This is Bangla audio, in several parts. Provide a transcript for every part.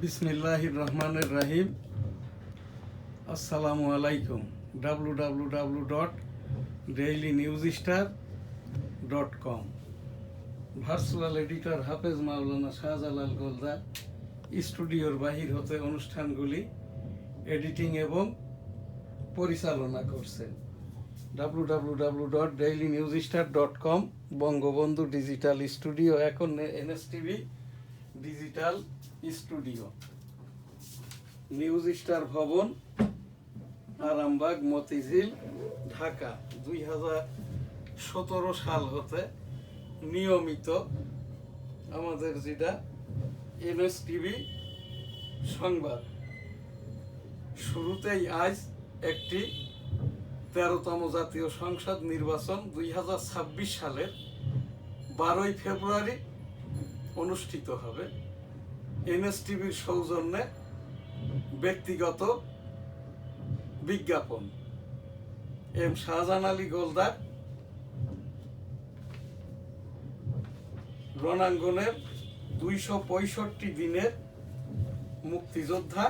বিসমিল্লাহির রহমানির রহিম। আসসালামু আলাইকুম। www.dailynewsstar.com ভার্চুয়াল এডিটর হাফেজ মাওলানা শাহজালাল গোলদার স্টুডিওর বাহির হতে অনুষ্ঠানগুলি এডিটিং এবং পরিচালনা করছেন। www.dailynewsstar.com বঙ্গবন্ধু ডিজিটাল স্টুডিও, এখন এনএসটিভি ডিজিটাল স্টুডিও, নিউজ স্টার ভবন, আরামবাগ, মতিঝিল, ঢাকা। 2017 সাল হতে নিয়মিত আমাদের যেটা এনএসটিভি সংবাদ, শুরুতেই আজ একটি 13তম জাতীয় সংসদ নির্বাচন 2026 সালের 12ই ফেব্রুয়ারি অনুষ্ঠিত হবে। এনএসটিভির সৌজন্যে ব্যক্তিগত বিজ্ঞাপন। এম শাহজাহান আলী গোলদার রণাঙ্গনের 265 দিনের মুক্তিযোদ্ধা।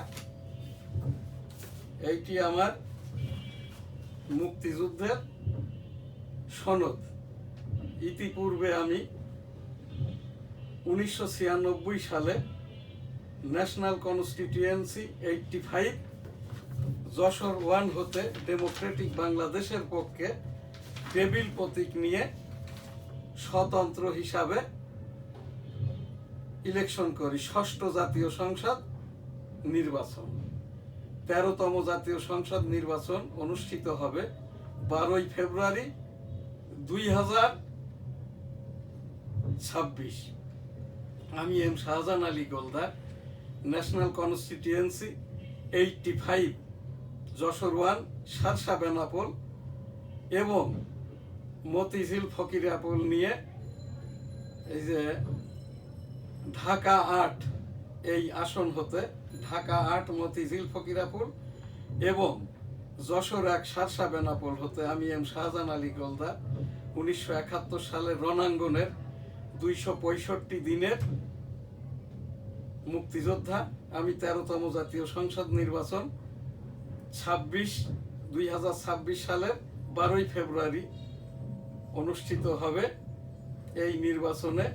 এইটি আমার মুক্তিযুদ্ধের সনদ। ইতিপূর্বে আমি 1996 সালে ন্যাশনাল কনস্টিটিউয়েন্সি 85 যশোর 1 হতে ডেমোক্রেটিক বাংলাদেশের পক্ষে টেবিল প্রতীক নিয়ে স্বতন্ত্র হিসাবে ইলেকশন করি। ষষ্ঠ জাতীয় সংসদ নির্বাচন, 13তম জাতীয় সংসদ নির্বাচন অনুষ্ঠিত হবে 12ই ফেব্রুয়ারি 2026। আমি M Shahjahan Ali Goldar national constituency 85 Jashore 1 Sharsha Benapole এবং মতিঝিল ফকিরাপুল নিয়ে এই যে ঢাকা 8 এই আসন হতে, ঢাকা 8 মতিঝিল ফকিরাপুল এবং যশোর 1 শার্শা বেনাপোল হতে আমি এম শাহজাহান আলী গোলদার 1971 সালের রণাঙ্গনের 265 দিনের মুক্তিযোদ্ধা। আমি 13তম জাতীয় সংসদ নির্বাচন 2026 সালের 12ই ফেব্রুয়ারি অনুষ্ঠিত হবে। এই নির্বাচনে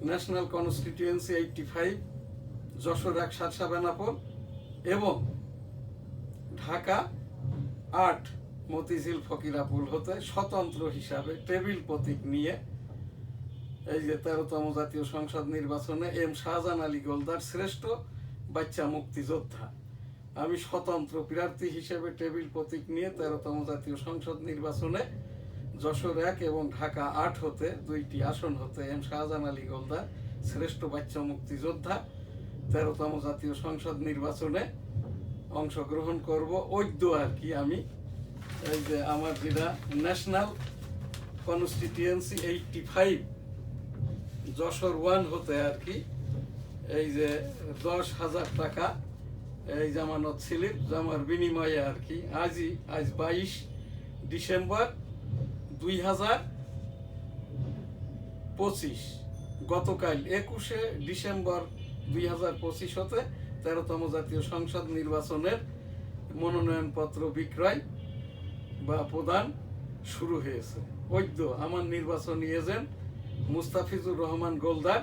ন্যাশনাল কনস্টিটিউয়েন্সি 85 যশোর 1 শার্শা বেনাপোল এবং ঢাকা 8 মতিঝিল ফকিরাপুল হতে স্বতন্ত্র হিসাবে টেবিল প্রতীক নিয়ে এই যে 13তম জাতীয় সংসদ নির্বাচনে এম শাহজাহান আলী গোলদার শ্রেষ্ঠ বাচ্চা মুক্তিযোদ্ধা, আমি স্বতন্ত্র প্রার্থী হিসেবে টেবিল প্রতীক নিয়ে 13তম জাতীয় সংসদ নির্বাচনে যশোর 1 এবং ঢাকা 8 হতে 2টি আসন হতে এম শাহজাহান আলী গোলদার শ্রেষ্ঠ বাচ্চা মুক্তিযোদ্ধা 13তম জাতীয় সংসদ নির্বাচনে অংশগ্রহণ করব। ঐক্য আর কি, আমি এই যে আমার যেটা ন্যাশনাল কনস্টিটিউয়েন্সি 85 যশোর 1 হতে আর কি, এই যে 10,000 টাকা এই জামানত স্লিপ জমার বিনিময়ে আর কি আজ 22 ডিসেম্বর 2025, গতকাল 21শে ডিসেম্বর 2025 হতে 13তম জাতীয় সংসদ নির্বাচনের মনোনয়নপত্র বিক্রয় বা প্রদান শুরু হয়েছে। ঐক্য আমার নির্বাচনী এজেন্ট মুস্তাফিজুর রহমান গোলদার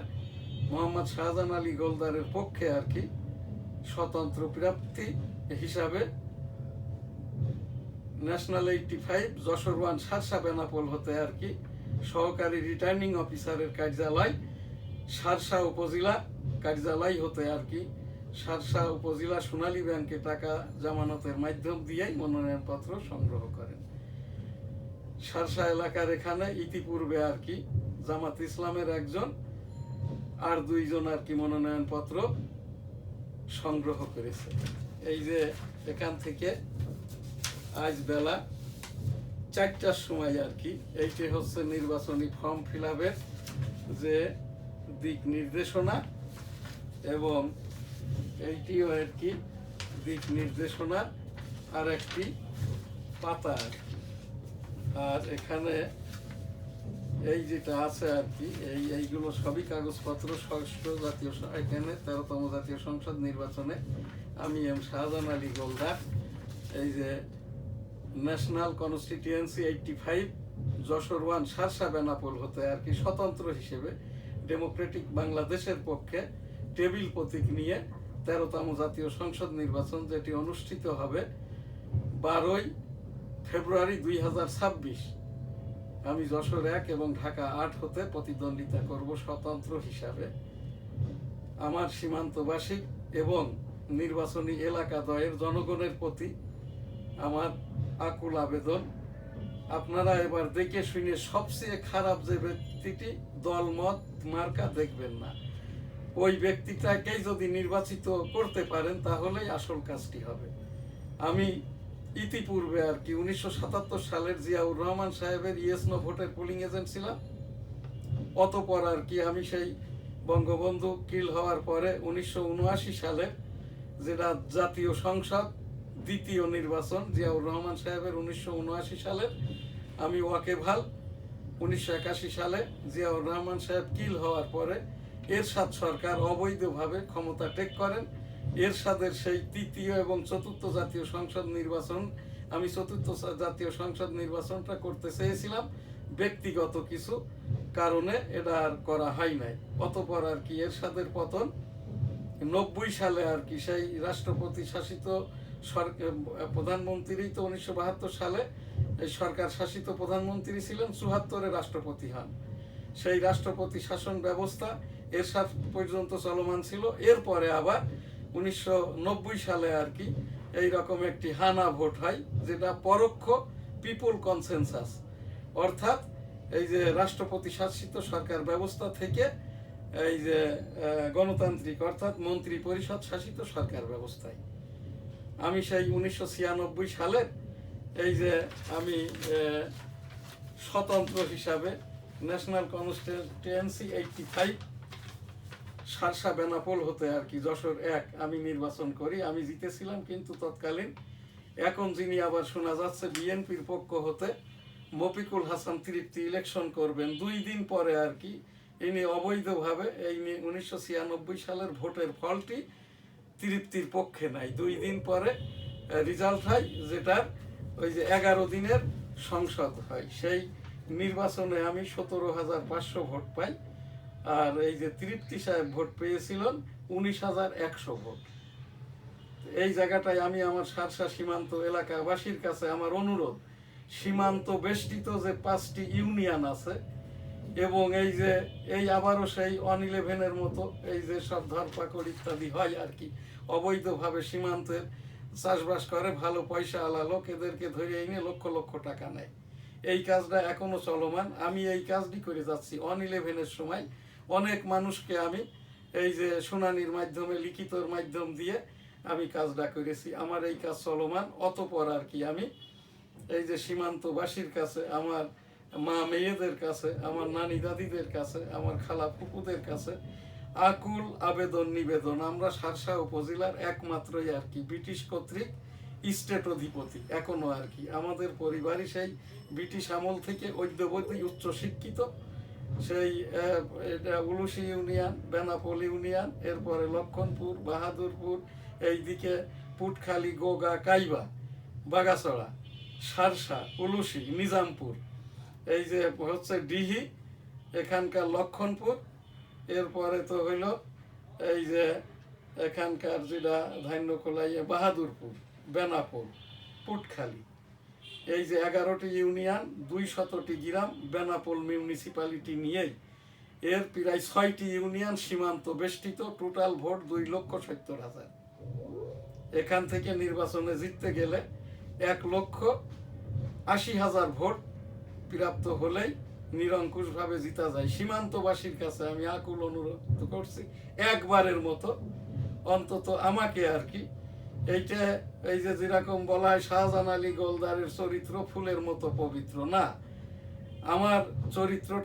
মোহাম্মদ শাহজাহান আলী গোলদারের পক্ষে আর কি স্বতন্ত্র প্রার্থী হিসাবে ন্যাশনাল 85 যশোর 1 শার্শা বেনাপোল হতে আর কি সহকারী রিটার্নিং অফিসারের কার্যালয় শার্শা উপজেলা কার্যালয় হতে আর কি শার্শা উপজেলা সোনালী ব্যাংকে টাকা জামানতের মাধ্যম দিয়েই মনোনয়নপত্র সংগ্রহ করেন। শার্শা এলাকার এখানে ইতিপূর্বে আর কি জামাত ইসলামের একজন আর 2 জন আর কি মনোনয়নপত্র সংগ্রহ করেছে। এই যে এখান থেকে আজ বেলা 4টার সময় আর কি এইটি হচ্ছে নির্বাচনী ফর্ম ফিল আপের যে দিক নির্দেশনা এবং এইটিও আর কি দিক নির্দেশনার আর একটি পাতা। আর এখানে এই যেটা আছে আর কি, এইগুলো সবই কাগজপত্র। ষষ্ঠ জাতীয় এখানে 13তম জাতীয় সংসদ নির্বাচনে আমি এম শাহজাহান আলী গোলদার, এই যে ন্যাশনাল কনস্টিটিউয়েন্সি 85 যশোর 1 শার্শা বেনাপোল হতে আর কি স্বতন্ত্র হিসেবে ডেমোক্রেটিক বাংলাদেশের পক্ষে টেবিল প্রতীক নিয়ে 13তম জাতীয় সংসদ নির্বাচন, যেটি অনুষ্ঠিত হবে 12 ফেব্রুয়ারি 2026, আমি যশোর 1 এবং ঢাকা 8 হতে প্রতিদ্বন্দ্বিতা করব স্বতন্ত্র হিসাবে। আমার সীমান্তবাসী এবং নির্বাচনী এলাকা দ্বয়ের জনগণের প্রতি আমার আকুল আবেদন, আপনারা এবার দেখে শুনে সবচেয়ে খারাপ যে ব্যক্তিটি দলমত মার্কা দেখবেন না, ওই ব্যক্তিটাকেই যদি নির্বাচিত করতে পারেন তাহলেই আসল কাজটি হবে। আমি ইতিপূর্বে আর কি 1977 সালের জিয়াউর রহমান সাহেবের ইয়েস নো ভোটের পোলিং এজেন্ট ছিলাম। অতপর আর কি আমি সেই বঙ্গবন্ধু কিল হওয়ার পরে 1979 সালে যেটা জাতীয় সংসদ দ্বিতীয় নির্বাচন জিয়াউর রহমান সাহেবের 1979 সালে আমি ওয়াকেবহাল, 1981 সালে জিয়াউর রহমান সাহেব কিল হওয়ার পরে এরশাদ সরকার অবৈধভাবে ক্ষমতা টেক করেন। এরশাদের সেই তৃতীয় এবং চতুর্থ জাতীয় সংসদ নির্বাচন, আমি চতুর্থ জাতীয় সংসদ নির্বাচনটা করতে চেয়েছিলাম, ব্যক্তিগত কিছু কারণে এটা আর করা হয় নাই। অতপর আর কি এরশাদের পতন 90 সালে আর কি সেই রাষ্ট্রপতি শাসিত প্রধানমন্ত্রী তো 1972 সালে এই সরকার শাসিত প্রধানমন্ত্রী ছিলেন, 74-এ রাষ্ট্রপতি হন। সেই রাষ্ট্রপতি শাসন ব্যবস্থা এরশাদ পর্যন্ত চলমান ছিল। এরপরে আবার 1990 সালে আর কি এইরকম একটি হানা ভোট হয়, যেটা পরোক্ষ পিপল কনসেনসাস, অর্থাৎ এই যে রাষ্ট্রপতি শাসিত সরকার ব্যবস্থা থেকে এই যে গণতান্ত্রিক অর্থাৎ মন্ত্রী পরিষদ শাসিত সরকার ব্যবস্থায় আমি সেই 1996 সালের এই যে আমি স্বতন্ত্র হিসাবে ন্যাশনাল কনস্টিটিউয়েন্সি 85 শার্শা বেনাপোল হতে আর কি যশোর 1 আমি নির্বাচন করি। আমি জিতেছিলাম, কিন্তু তৎকালীন এখন যিনি আবার শোনা যাচ্ছে বিএনপির পক্ষ হতে মফিকুল হাসান তৃপ্তি ইলেকশন করবেন 2 দিন পরে আর কি ইনি অবৈধভাবে এই 1996 সালের ভোটের ফলটি তৃপ্তির পক্ষে নাই। 2 দিন পরে রেজাল্ট হয়, যেটার ওই যে 11 দিনের সংসদ হয়। সেই নির্বাচনে আমি 17,500 ভোট পাই, আর এই যে তৃপ্তি সাহেব ভোট পেয়েছিলেন 19,100 ভোট। এই জায়গাটায় আমি আমার শার্শা সীমান্ত এলাকাবাসীর কাছে আমার অনুরোধ, সীমান্ত বেষ্টিত যে 5টি ইউনিয়ন আছে এবং এই যে এই আবারও সেই 111-এর মতো এই যে সব ধরপাকড় ইত্যাদি হয় আর কি, অবৈধভাবে সীমান্তের চাষবাস করে ভালো পয়সা আলা লোক, এদেরকে ধরে এনে লক্ষ লক্ষ টাকা নেয়। এই কাজটা এখনো চলমান। আমি এই কাজটি করে যাচ্ছি। 111-এর সময় অনেক মানুষকে আমি এই যে শুনানির মাধ্যমে লিখিতর মাধ্যম দিয়ে আমি কাজটা করেছি। আমার এই কাজ চলমান। অতপর আর কি আমি এই যে সীমান্তবাসীর কাছে, আমার মা মেয়েদের কাছে, আমার নানি দাদিদের কাছে, আমার খালা ফুপুদের কাছে আকুল আবেদন নিবেদন, আমরা শার্শা উপজেলার একমাত্রই আর কি ব্রিটিশ কর্তৃক স্টেট অধিপতি এখনো আর কি। আমাদের পরিবারই সেই ব্রিটিশ আমল থেকে অদ্যাবধি উচ্চ শিক্ষিত। সেই এটা উলুশি ইউনিয়ন, বেনাপোল ইউনিয়ন, এরপরে লক্ষণপুর, বাহাদুরপুর, এইদিকে পুটখালি, গোগা, কাইবা, বাগাছড়া, শার্শা, উলুশি, নিজামপুর, এই যে হচ্ছে ডিহি, এখানকার লক্ষণপুর, এরপরে তো হইল এই যে এখানকার যেটা ধান্যকোলাই, বাহাদুরপুর, বেনাপোল, পুটখালি, এই যে 11টি ইউনিয়ন, 200টি গ্রাম বেনাপোল মিউনিসিপ্যালিটি নিয়েই এর প্রায় 6টি ইউনিয়ন সীমান্ত বেষ্টিত। Total vote 2,70,000। এখান থেকে নির্বাচনে জিততে গেলে 1,80,000 ভোট প্রাপ্ত হলেই নিরঙ্কুশভাবে জিতা যায়। সীমান্তবাসীর কাছে আমি আকুল অনুরোধ করছি, একবারের মতো অন্তত আমাকে আর কি এইটা, এই যে যেরকম বলা হয় শাহজাহান আলী গোলদারের চরিত্র ফুলের মতো পবিত্র, না, আমার চরিত্র